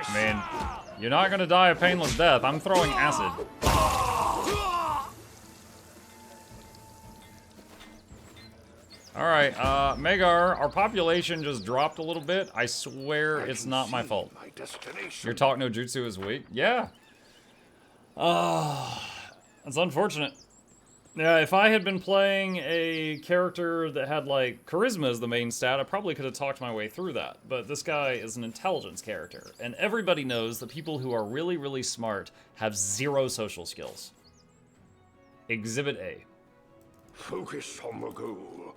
I mean, you're not gonna die a painless death. I'm throwing acid. Alright, Magar, our population just dropped a little bit. I swear it's not my fault. Your talk no jutsu is weak? Yeah. That's unfortunate. Yeah, if I had been playing a character that had, like, charisma as the main stat, I probably could have talked my way through that. But this guy is an intelligence character, and everybody knows that people who are really, really smart have 0 social skills. Exhibit A. Focus on the goal.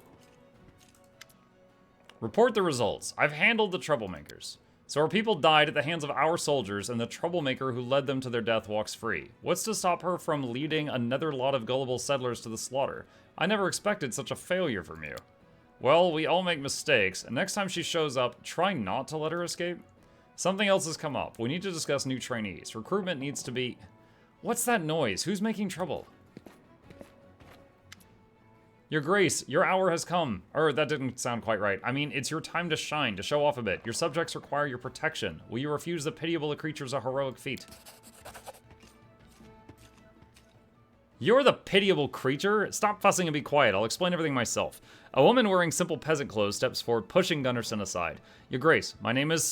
Report the results. I've handled the troublemakers. So our people died at the hands of our soldiers, and the troublemaker who led them to their death walks free. What's to stop her from leading another lot of gullible settlers to the slaughter? I never expected such a failure from you. Well, we all make mistakes, and next time she shows up, try not to let her escape. Something else has come up. We need to discuss new trainees. Recruitment needs to be... What's that noise? Who's making trouble? Your Grace, your hour has come. That didn't sound quite right. I mean, it's your time to shine, to show off a bit. Your subjects require your protection. Will you refuse the pitiable creatures a heroic feat? You're the pitiable creature? Stop fussing and be quiet. I'll explain everything myself. A woman wearing simple peasant clothes steps forward, pushing Gunnarsson aside. Your Grace, my name is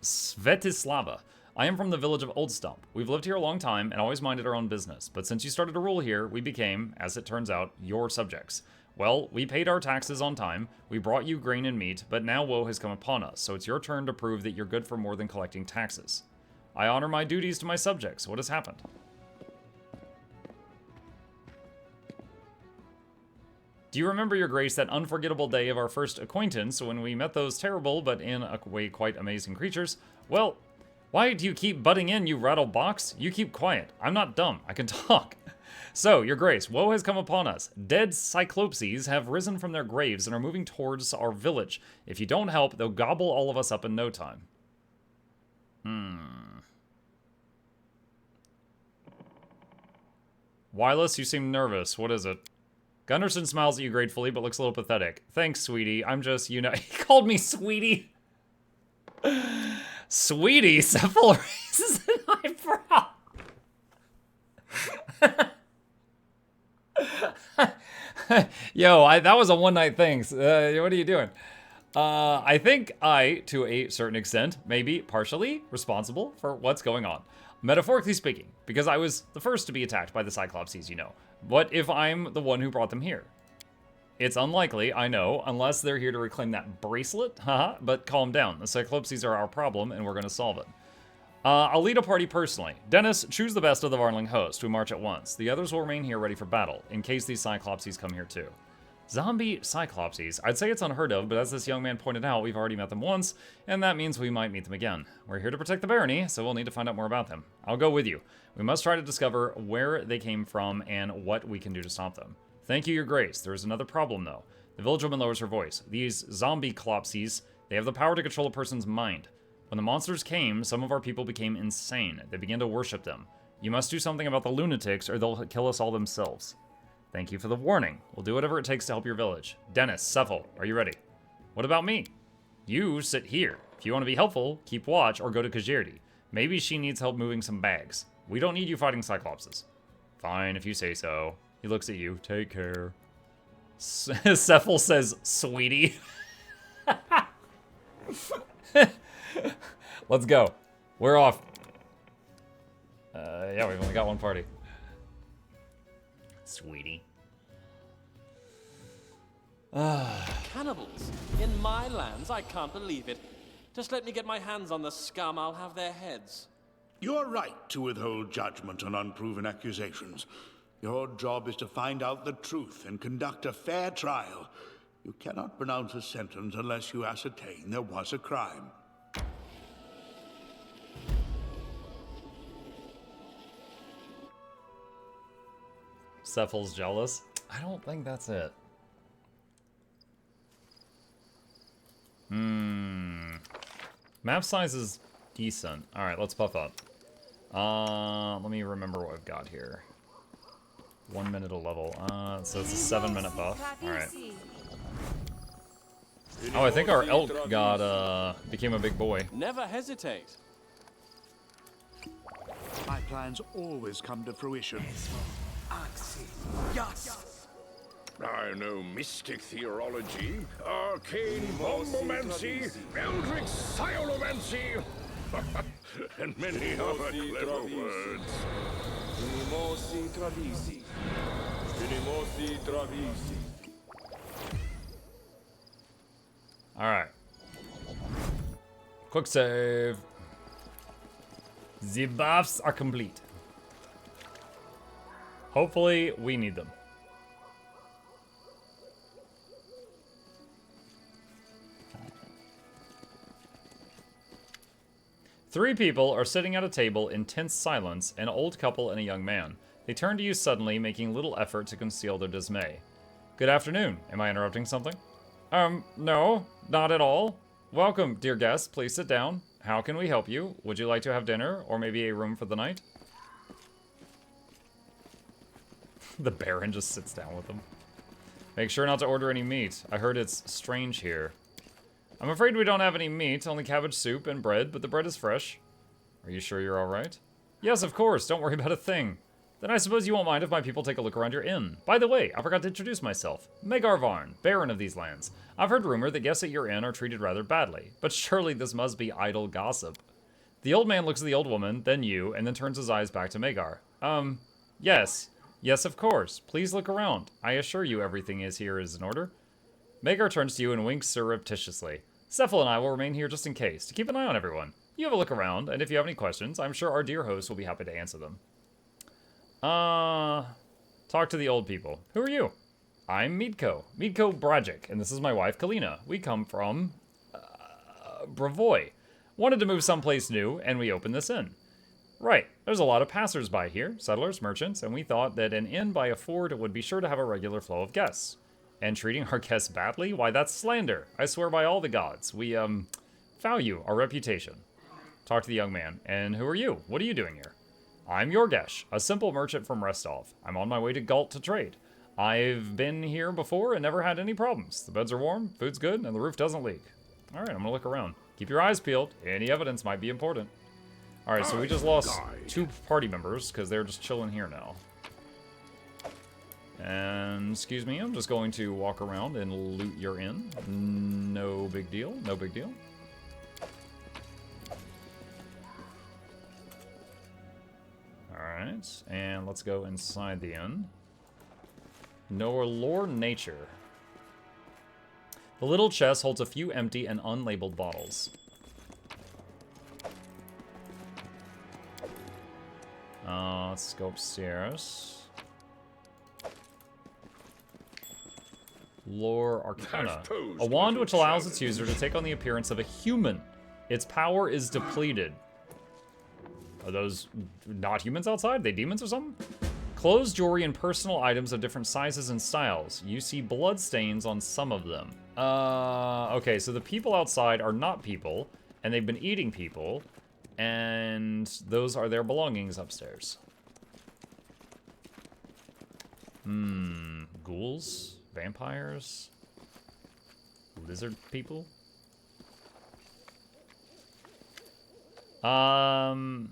Svetislava. I am from the village of Old Stump. We've lived here a long time and always minded our own business, but since you started to rule here, we became, as it turns out, your subjects. Well, we paid our taxes on time, we brought you grain and meat, but now woe has come upon us, so it's your turn to prove that you're good for more than collecting taxes. I honor my duties to my subjects. What has happened? Do you remember, Your Grace, that unforgettable day of our first acquaintance when we met those terrible, but in a way quite amazing creatures? Well... Why do you keep butting in, you rattle box? You keep quiet. I'm not dumb. I can talk. So, Your Grace, woe has come upon us. Dead cyclopses have risen from their graves and are moving towards our village. If you don't help, they'll gobble all of us up in no time. Wireless, you seem nervous. What is it? Gunnarsson smiles at you gratefully, but looks a little pathetic. Thanks, sweetie. I'm just, you know... He called me sweetie. Sweetie, Cephal raises an eyebrow. Yo, that was a one-night thing. What are you doing? I think I, to a certain extent, may be partially responsible for what's going on. Metaphorically speaking, because I was the first to be attacked by the Cyclopses, you know. What if I'm the one who brought them here? It's unlikely, I know, unless they're here to reclaim that bracelet. Haha, but calm down. The Cyclopses are our problem, and we're going to solve it. I'll lead a party personally. Dennis, choose the best of the Varling host. We march at once. The others will remain here ready for battle, in case these Cyclopses come here too. Zombie Cyclopses. I'd say it's unheard of, but as this young man pointed out, we've already met them once, and that means we might meet them again. We're here to protect the barony, so we'll need to find out more about them. I'll go with you. We must try to discover where they came from and what we can do to stop them. Thank you, Your Grace. There is another problem, though. The village woman lowers her voice. These zombie Clopsies, they have the power to control a person's mind. When the monsters came, some of our people became insane. They began to worship them. You must do something about the lunatics, or they'll kill us all themselves. Thank you for the warning. We'll do whatever it takes to help your village. Dennis, Cephal, are you ready? What about me? You sit here. If you want to be helpful, keep watch, or go to Kajirdi. Maybe she needs help moving some bags. We don't need you fighting Cyclopses. Fine, if you say so. He looks at you. Take care. Cephal says, sweetie. Let's go. We're off. Yeah, we've only got one party. Sweetie. Cannibals? In my lands? I can't believe it. Just let me get my hands on the scum, I'll have their heads. You're right to withhold judgment on unproven accusations. Your job is to find out the truth and conduct a fair trial. You cannot pronounce a sentence unless you ascertain there was a crime. Cephal's jealous? I don't think that's it. Map size is decent. Alright, let's buff up. Let me remember what we've got here. 1 minute a level. So it's a 7-minute buff. Alright. Oh, I think our elk got, became a big boy. Never hesitate. My plans always come to fruition. I know mystic theology, arcane bombomancy, eldritch sciomancy, and many other clever words. Alright. Quick save. The buffs are complete. Hopefully, we need them. Three people are sitting at a table in tense silence, an old couple and a young man. They turn to you suddenly, making little effort to conceal their dismay. Good afternoon. Am I interrupting something? No, not at all. Welcome, dear guests. Please sit down. How can we help you? Would you like to have dinner, or maybe a room for the night? The Baron just sits down with them. Make sure not to order any meat. I heard it's strange here. I'm afraid we don't have any meat, only cabbage soup and bread, but the bread is fresh. Are you sure you're alright? Yes, of course. Don't worry about a thing. Then I suppose you won't mind if my people take a look around your inn. By the way, I forgot to introduce myself. Megar Varn, Baron of these lands. I've heard rumor that guests at your inn are treated rather badly, but surely this must be idle gossip. The old man looks at the old woman, then you, and then turns his eyes back to Megar. Yes. Yes, of course. Please look around. I assure you everything is here is in order. Megar turns to you and winks surreptitiously. Cephal and I will remain here just in case, to keep an eye on everyone. You have a look around, and if you have any questions, I'm sure our dear host will be happy to answer them. Talk to the old people. Who are you? I'm Midko Brajic, and this is my wife, Kalina. We come from, Bravoy. Wanted to move someplace new, and we opened this inn. Right, there's a lot of passers-by here, settlers, merchants, and we thought that an inn by a ford would be sure to have a regular flow of guests. And treating our guests badly? Why, that's slander. I swear by all the gods. We, value our reputation. Talk to the young man. And who are you? What are you doing here? I'm Yorgesh, a simple merchant from Restov. I'm on my way to Galt to trade. I've been here before and never had any problems. The beds are warm, food's good, and the roof doesn't leak. Alright, I'm gonna look around. Keep your eyes peeled. Any evidence might be important. Alright, so we just lost 2 party members because they're just chilling here now. And, excuse me, I'm just going to walk around and loot your inn. No big deal, no big deal. Alright, and let's go inside the inn. Lore nature. The little chest holds a few empty and unlabeled bottles. Let's go upstairs. Lore Arcana. A wand which allows its user to take on the appearance of a human. Its power is depleted. Are those not humans outside? Are they demons or something? Clothes, jewelry, and personal items of different sizes and styles. You see blood stains on some of them. Okay, so the people outside are not people, and they've been eating people, and those are their belongings upstairs. Ghouls? Vampires? Lizard people? I've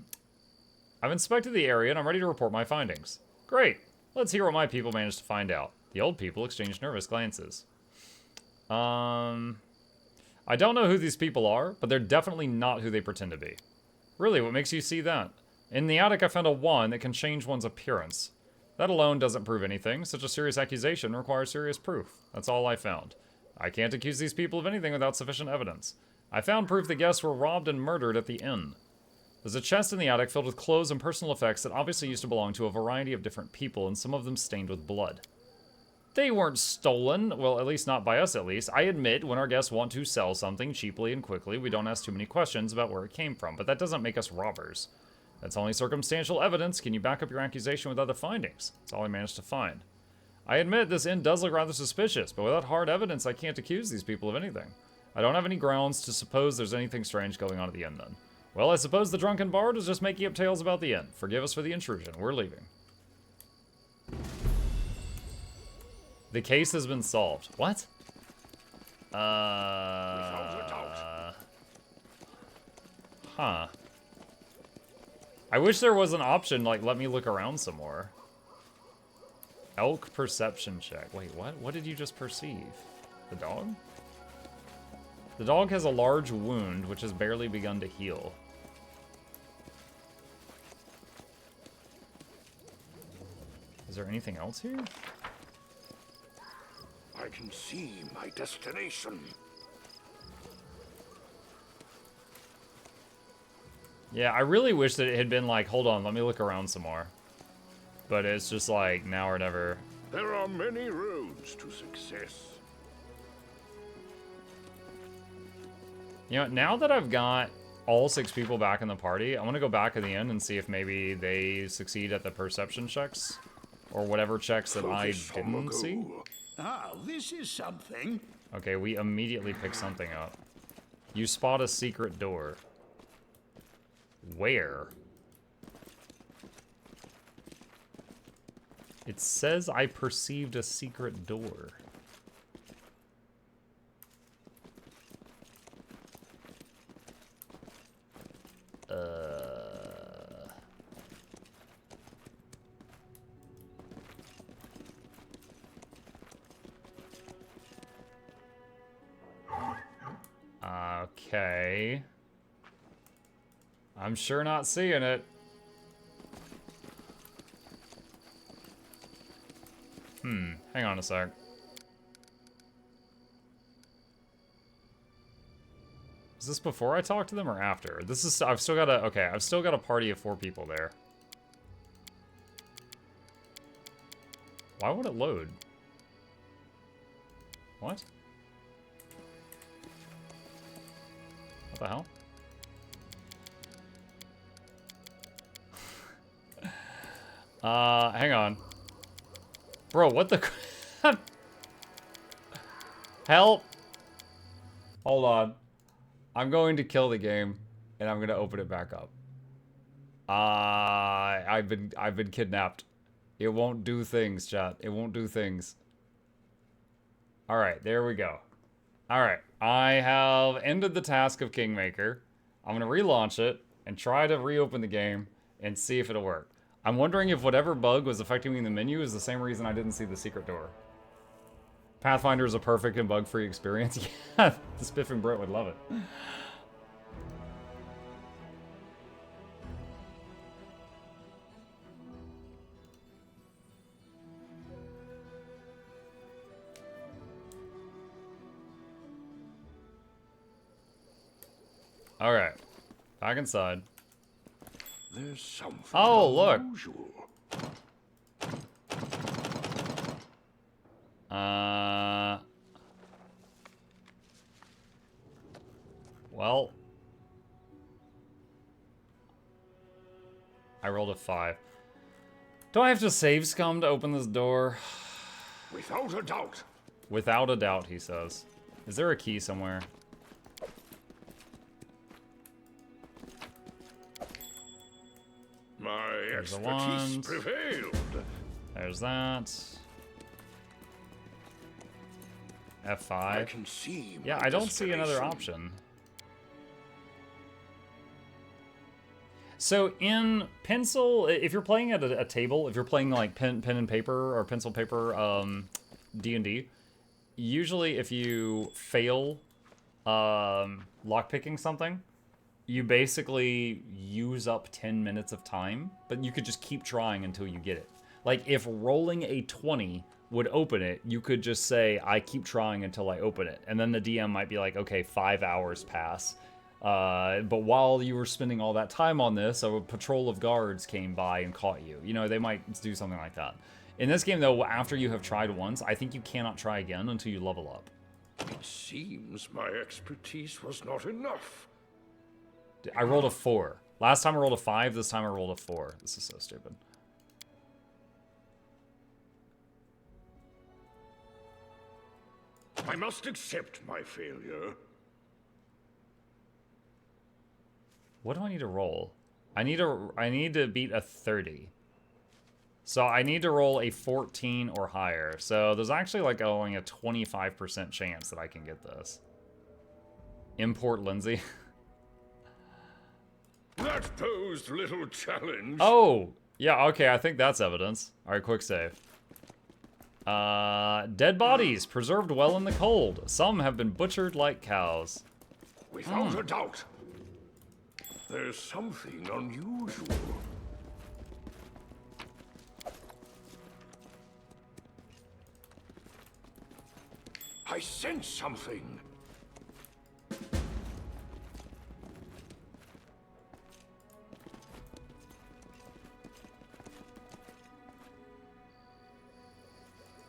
inspected the area and I'm ready to report my findings. Great. Let's hear what my people managed to find out. The old people exchanged nervous glances. I don't know who these people are, but they're definitely not who they pretend to be. Really, what makes you see that? In the attic I found a wand that can change one's appearance. That alone doesn't prove anything. Such a serious accusation requires serious proof. That's all I found. I can't accuse these people of anything without sufficient evidence. I found proof the guests were robbed and murdered at the inn. There's a chest in the attic filled with clothes and personal effects that obviously used to belong to a variety of different people, and some of them stained with blood. They weren't stolen. Well, at least not by us, at least. I admit, when our guests want to sell something cheaply and quickly, we don't ask too many questions about where it came from, but that doesn't make us robbers. That's only circumstantial evidence. Can you back up your accusation with other findings? That's all I managed to find. I admit this inn does look rather suspicious, but without hard evidence, I can't accuse these people of anything. I don't have any grounds to suppose there's anything strange going on at the inn, then. Well, I suppose the drunken bard is just making up tales about the inn. Forgive us for the intrusion. We're leaving. The case has been solved. What? Huh. I wish there was an option, like, let me look around some more. Elk perception check. Wait, what? What did you just perceive? The dog? The dog has a large wound, which has barely begun to heal. Is there anything else here? I can see my destination. Yeah, I really wish that it had been like, hold on, let me look around some more. But it's just like, now or never. There are many roads to success. You know, now that I've got all 6 people back in the party, I want to go back at the end and see if maybe they succeed at the perception checks. Or whatever checks that I didn't see. Ah, this is something. Okay, we immediately pick something up. You spot a secret door. Where? It says I perceived a secret door. Okay. I'm sure not seeing it. Hang on a sec. Is this before I talk to them or after? This is, I've still got a, okay, I've still got a party of 4 people there. Why would it load? What? What the hell? Hang on. Bro, what the... Help! Hold on. I'm going to kill the game, and I'm gonna open it back up. I've been kidnapped. It won't do things, chat. It won't do things. Alright, there we go. Alright, I have ended the task of Kingmaker. I'm gonna relaunch it, and try to reopen the game, and see if it'll work. I'm wondering if whatever bug was affecting me in the menu is the same reason I didn't see the secret door. Pathfinder is a perfect and bug-free experience. Yeah, the Spiffing Brit would love it. All right, back inside. There's something look. unusual. Well, I rolled a 5. Do I have to save scum to open this door? Without a doubt. Without a doubt, he says. Is there a key somewhere? My There's the expertise wand. prevailed. There's that. F5. I can see. Yeah, my I don't see another destination. option. So in pencil, if you're playing at a table, if you're playing like pen and paper or pencil paper D&D, usually if you fail lockpicking something, you basically use up 10 minutes of time, but you could just keep trying until you get it. Like if rolling a 20 would open it, you could just say, I keep trying until I open it. And then the DM might be like, okay, 5 hours pass. But while you were spending all that time on this, a patrol of guards came by and caught you. You know, they might do something like that. In this game, though, after you have tried once, I think you cannot try again until you level up. It seems my expertise was not enough. I rolled a 4. Last time I rolled a 5, this time I rolled a 4. This is so stupid. I must accept my failure. What do I need to roll? I need to beat a 30. So I need to roll a 14 or higher. So there's actually like only a 25% chance that I can get this. Import Lindsay. That posed little challenge. Oh, yeah, okay, I think that's evidence. All right, quick save. Dead bodies, preserved well in the cold. Some have been butchered like cows. Without a doubt. There's something unusual. I sense something.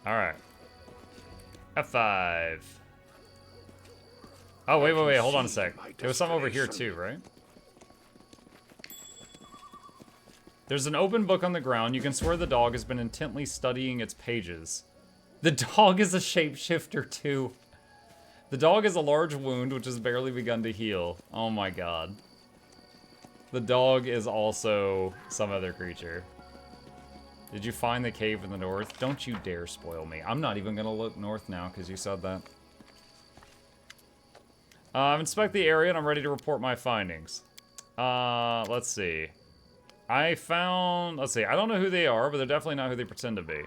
All right. F5. Oh, wait, hold on a sec. There was some over here too, right? There's an open book on the ground. You can swear the dog has been intently studying its pages. The dog is a shapeshifter too. The dog has a large wound which has barely begun to heal. Oh my god. The dog is also some other creature. Did you find the cave in the north? Don't you dare spoil me. I'm not even gonna look north now because you said that. I've inspected the area and I'm ready to report my findings. Let's see. I don't know who they are, but they're definitely not who they pretend to be.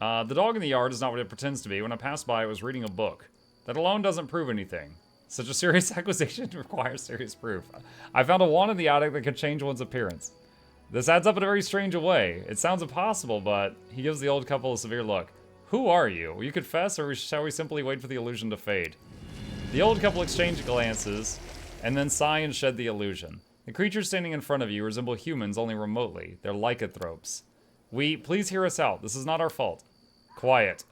The dog in the yard is not what it pretends to be. When I passed by, it was reading a book. That alone doesn't prove anything. Such a serious accusation requires serious proof. I found a wand in the attic that could change one's appearance. This adds up in a very strange way. It sounds impossible, but he gives the old couple a severe look. Who are you? Will you confess, or shall we simply wait for the illusion to fade? The old couple exchange glances, and then sigh and shed the illusion. The creatures standing in front of you resemble humans only remotely. They're lycanthropes. Please hear us out. This is not our fault. Quiet.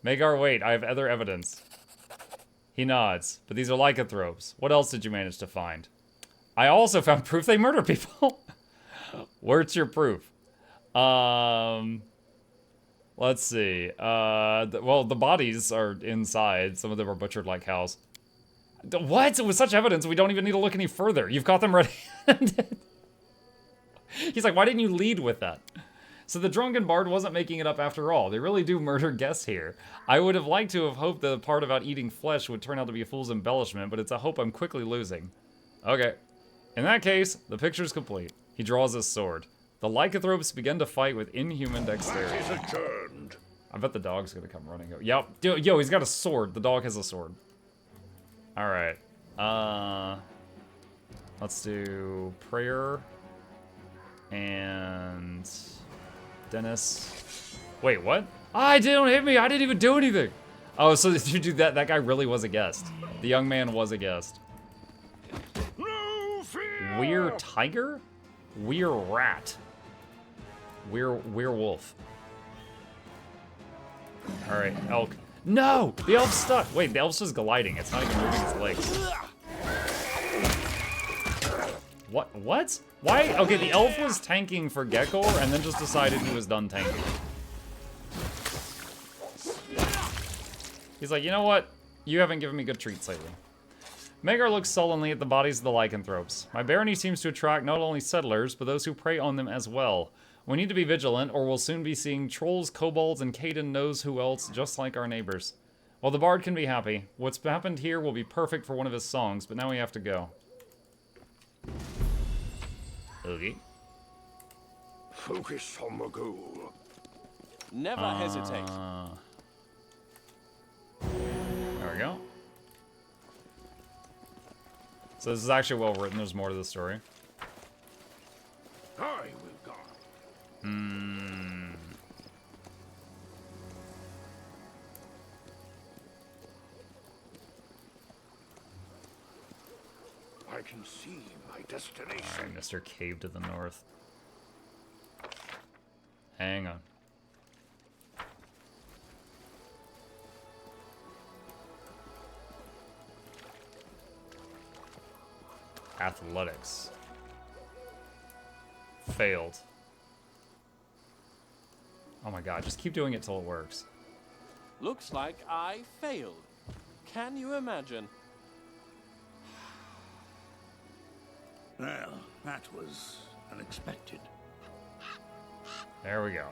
Magar, wait. I have other evidence. He nods. But these are lycanthropes. What else did you manage to find? I also found proof they murder people. Where's your proof? Let's see. Well, the bodies are inside. Some of them are butchered like cows. What? With such evidence, we don't even need to look any further. You've caught them red-handed. He's like, why didn't you lead with that? So the drunken bard wasn't making it up after all. They really do murder guests here. I would have liked to have hoped the part about eating flesh would turn out to be a fool's embellishment, but it's a hope I'm quickly losing. Okay. In that case, the picture's complete. He draws his sword. The lycanthropes begin to fight with inhuman dexterity. Is adjourned. I bet the dog's gonna come running. Yep. Yo, he's got a sword. The dog has a sword. Alright. Let's do prayer. And Dennis. Wait, what? I didn't hit me. I didn't even do anything. Oh, so did you do that? That guy really was a guest. The young man was a guest. No fear. We're tiger? We're rat. We're werewolf. Alright, elk. No! The elf's stuck! Wait, the elf's just gliding. It's not even moving its legs. What? What? Why? Okay, the elf was tanking for Gekor and then just decided he was done tanking. He's like, you know what? You haven't given me good treats lately. Magar looks sullenly at the bodies of the lycanthropes. My barony seems to attract not only settlers, but those who prey on them as well. We need to be vigilant, or we'll soon be seeing trolls, kobolds, and Caden knows who else, just like our neighbors. Well, the bard can be happy. What's happened here will be perfect for one of his songs, but now we have to go. Okay. Focus on the goal. Never hesitate. There we go. So this is actually well written. There's more to the story. I will guard. I can see my destination. Alright, Mr. Cave to the north. Hang on. Athletics. Failed. Oh my god, just keep doing it till it works. Looks like I failed. Can you imagine? Well, that was unexpected. There we go.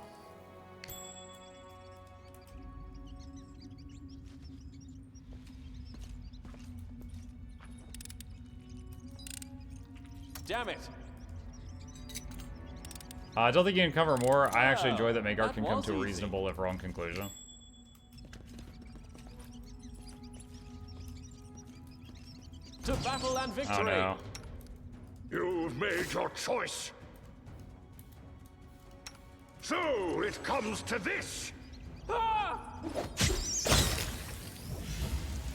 Damn it! I don't think you can cover more. I actually enjoy that Magar that can come was to a easy. reasonable if wrong conclusion. To battle and victory! Oh no. You've made your choice. So it comes to this. Ah!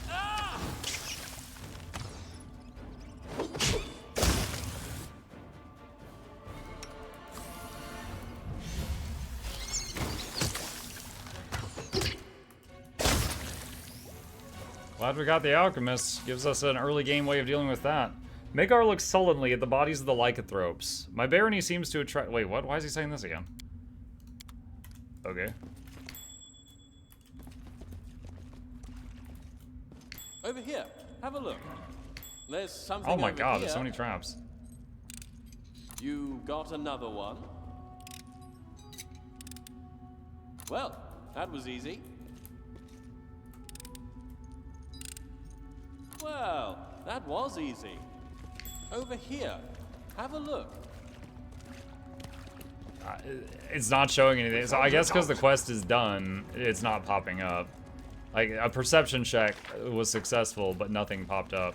Ah! Glad we got the alchemist. Gives us an early game way of dealing with that. Magar looks sullenly at the bodies of the lycanthropes. My barony seems to attract. Wait, what? Why is he saying this again? Okay. Over here. Have a look. There's something Oh my over god, here. there's so many traps. You got another one? Well, that was easy. Well, that was easy. Over here. Have a look. It's not showing anything. So I guess because the quest is done, it's not popping up. Like, a perception check was successful, but nothing popped up.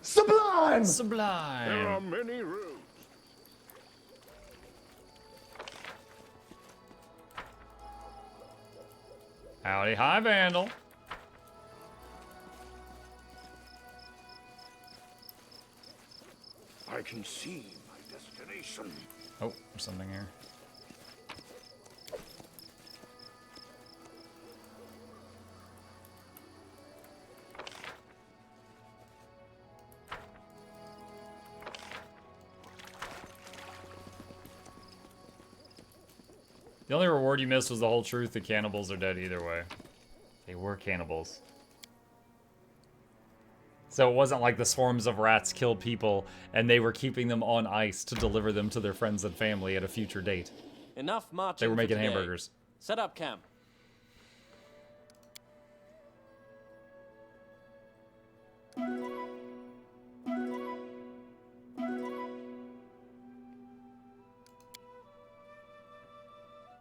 Sublime! There Sublime. are many rooms. Howdy, hi, Vandal. I can see my destination. Oh, there's something here. The only reward you missed was the whole truth. The cannibals are dead either way. They were cannibals. So it wasn't like the swarms of rats killed people and they were keeping them on ice to deliver them to their friends and family at a future date. Enough marching. They were for making today. hamburgers. Set up camp.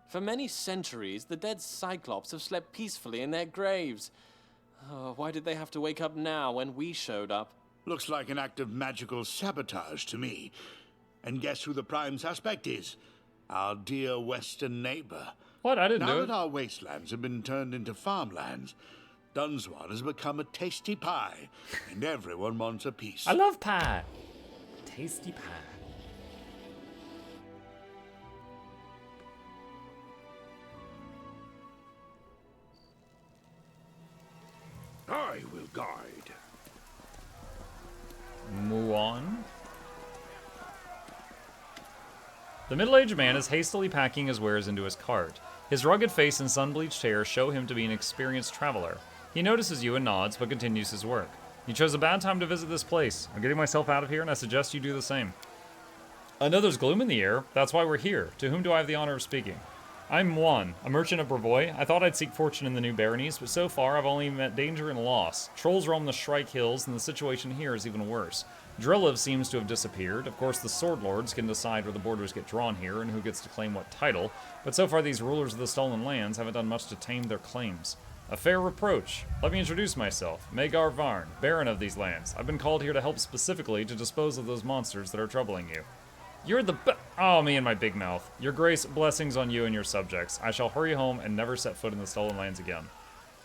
For many centuries, the dead Cyclops have slept peacefully in their graves. Oh, why did they have to wake up now when we showed up? Looks like an act of magical sabotage to me. And guess who the prime suspect is? Our dear western neighbor. What? I didn't Now do that it. our wastelands have been turned into farmlands, Dunswan has become a tasty pie, and everyone wants a piece. I love pie. Tasty pie. I will guide. Muon. The middle-aged man is hastily packing his wares into his cart. His rugged face and sun-bleached hair show him to be an experienced traveler. He notices you and nods, but continues his work. You chose a bad time to visit this place. I'm getting myself out of here, and I suggest you do the same. I know there's gloom in the air. That's why we're here. To whom do I have the honor of speaking? I'm Juan, a merchant of Brevoy. I thought I'd seek fortune in the new baronies, but so far I've only met danger and loss. Trolls roam the Shrike Hills, and the situation here is even worse. Driliv seems to have disappeared. Of course, the Sword Lords can decide where the borders get drawn here and who gets to claim what title, but so far these rulers of the stolen lands haven't done much to tame their claims. A fair reproach. Let me introduce myself. Magar Varn, Baron of these lands. I've been called here to help specifically to dispose of those monsters that are troubling you. You're the Oh, me and my big mouth. Your grace, blessings on you and your subjects. I shall hurry home and never set foot in the stolen lands again.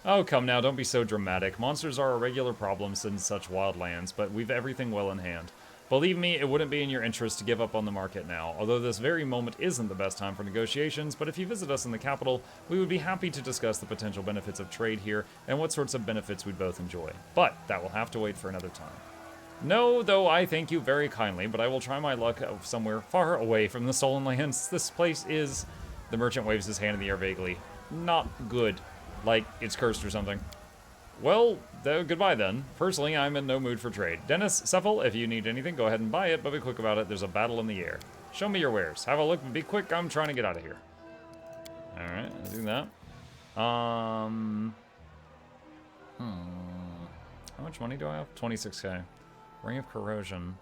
Oh, come now, don't be so dramatic. Monsters are a regular problem in such wild lands, but we've everything well in hand. Believe me, it wouldn't be in your interest to give up on the market now, although this very moment isn't the best time for negotiations, but if you visit us in the capital, we would be happy to discuss the potential benefits of trade here and what sorts of benefits we'd both enjoy. But that will have to wait for another time. No, though I thank you very kindly, but I will try my luck somewhere far away from the stolen lands. This place is... The merchant waves his hand in the air vaguely. Not good. Like it's cursed or something. Well, goodbye then. Personally, I'm in no mood for trade. Dennis, Cephal, if you need anything, go ahead and buy it, but be quick about it. There's a battle in the air. Show me your wares. Have a look, but be quick. I'm trying to get out of here. Alright, let's do that. How much money do I have? 26k. Ring of Corrosion.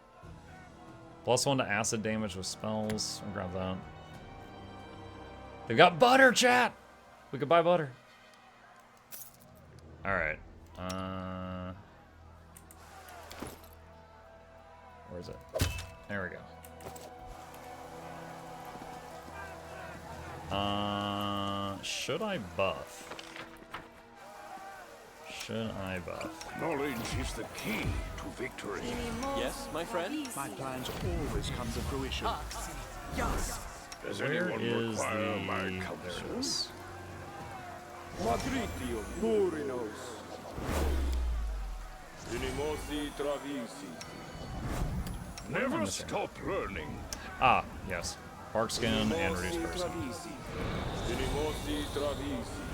+1 to acid damage with spells. I'll grab that. They've got butter, chat! We could buy butter. Alright. Where is it? There we go. Should I buff? Should I buff? Knowledge is the key to victory. Yes, my friend? My plans always come to fruition. Does Where anyone is require my the... There counsel? it is. Magritio Purinos. Unimosi Travisi. Never stop learning. Ah, yes. Bark skin and reduce person. Unimosi Travisi.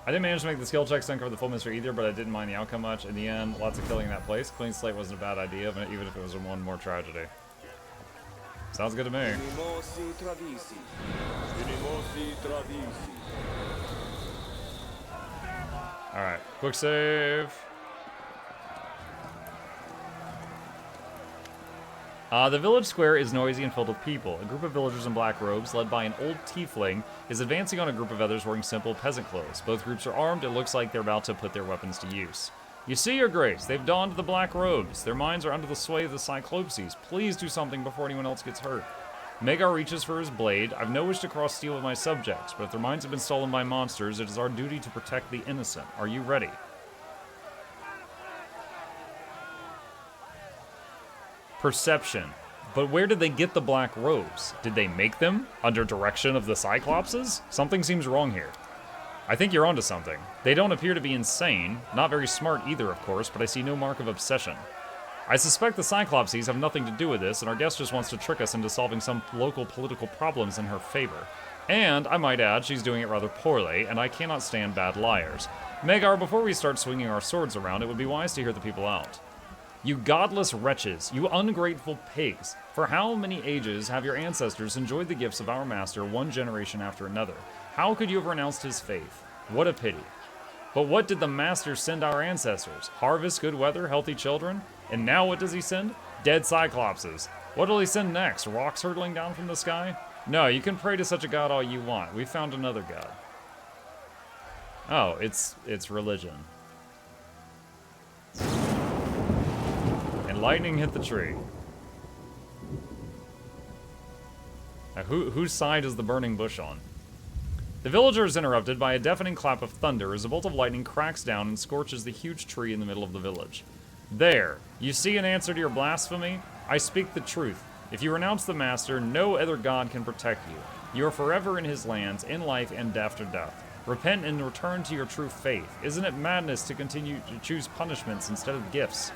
I didn't manage to make the skill checks to uncover the full mystery either, but I didn't mind the outcome much. In the end, lots of killing in that place. Clean slate wasn't a bad idea, even if it was one more tragedy. Sounds good to me. Unimosi Travisi. Unimosi Travisi. Alright, quick save. The village square is noisy and filled with people. A group of villagers in black robes, led by an old tiefling, is advancing on a group of others wearing simple peasant clothes. Both groups are armed. It looks like they're about to put their weapons to use. You see, Your Grace, they've donned the black robes. Their minds are under the sway of the Cyclopses. Please do something before anyone else gets hurt. Magar reaches for his blade. I've no wish to cross steel with my subjects, but if their minds have been stolen by monsters, it is our duty to protect the innocent. Are you ready? Perception. But where did they get the black robes? Did they make them under direction of the Cyclopses? Something seems wrong here. I think you're onto something. They don't appear to be insane, not very smart either, of course, but I see no mark of obsession. I suspect the Cyclopses have nothing to do with this, and our guest just wants to trick us into solving some local political problems in her favor. And, I might add, she's doing it rather poorly, and I cannot stand bad liars. Magar, before we start swinging our swords around, it would be wise to hear the people out. You godless wretches, you ungrateful pigs, for how many ages have your ancestors enjoyed the gifts of our master one generation after another? How could you have renounced his faith? What a pity. But what did the master send our ancestors? Harvest, good weather, healthy children? And now what does he send? Dead Cyclopses. What will he send next? Rocks hurtling down from the sky? No, you can pray to such a god all you want. We found another god. Oh, it's religion. And lightning hit the tree. Now, whose side is the burning bush on? The villager is interrupted by a deafening clap of thunder as a bolt of lightning cracks down and scorches the huge tree in the middle of the village. There, you see an answer to your blasphemy? I speak the truth. If you renounce the master, no other god can protect you. You are forever in his lands, in life and after death. Repent and return to your true faith. Isn't it madness to continue to choose punishments instead of gifts?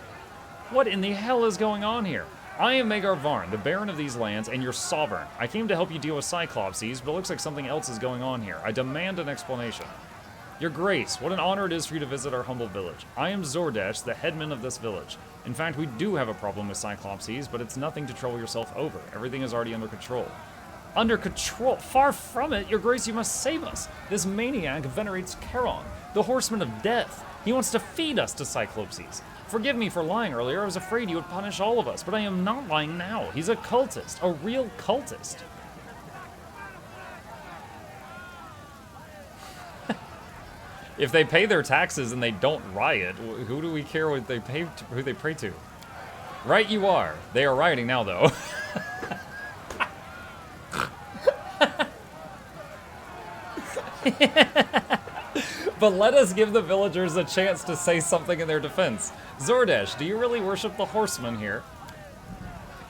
What in the hell is going on here? I am Magar Varn, the Baron of these lands, and your sovereign. I came to help you deal with Cyclopses, but it looks like something else is going on here. I demand an explanation. Your Grace, what an honor it is for you to visit our humble village. I am Zordash, the headman of this village. In fact, we do have a problem with Cyclopses, but it's nothing to trouble yourself over. Everything is already under control. Under control? Far from it, Your Grace, you must save us. This maniac venerates Charon, the horseman of death. He wants to feed us to Cyclopses. Forgive me for lying earlier. I was afraid you would punish all of us, but I am not lying now. He's a cultist, a real cultist. If they pay their taxes and they don't riot, who do we care what they pay to, who they pray to? Right you are. They are rioting now, though. But let us give the villagers a chance to say something in their defense. Zordash, do you really worship the horseman here?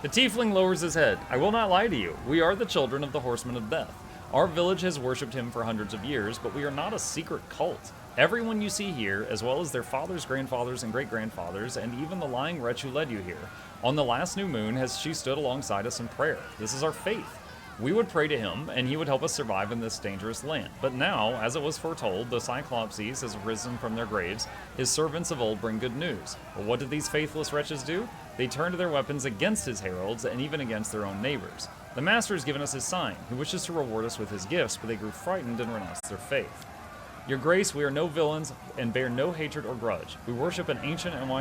The tiefling lowers his head. I will not lie to you. We are the children of the horseman of death. Our village has worshipped him for hundreds of years, but we are not a secret cult. Everyone you see here, as well as their fathers, grandfathers, and great-grandfathers, and even the lying wretch who led you here, on the last new moon has she stood alongside us in prayer. This is our faith. We would pray to him, and he would help us survive in this dangerous land. But now, as it was foretold, the Cyclopses has risen from their graves. His servants of old bring good news. But what did these faithless wretches do? They turned their weapons against his heralds, and even against their own neighbors. The master has given us his sign. He wishes to reward us with his gifts, but they grew frightened and renounced their faith. Your Grace, we are no villains and bear no hatred or grudge. We worship an ancient and wise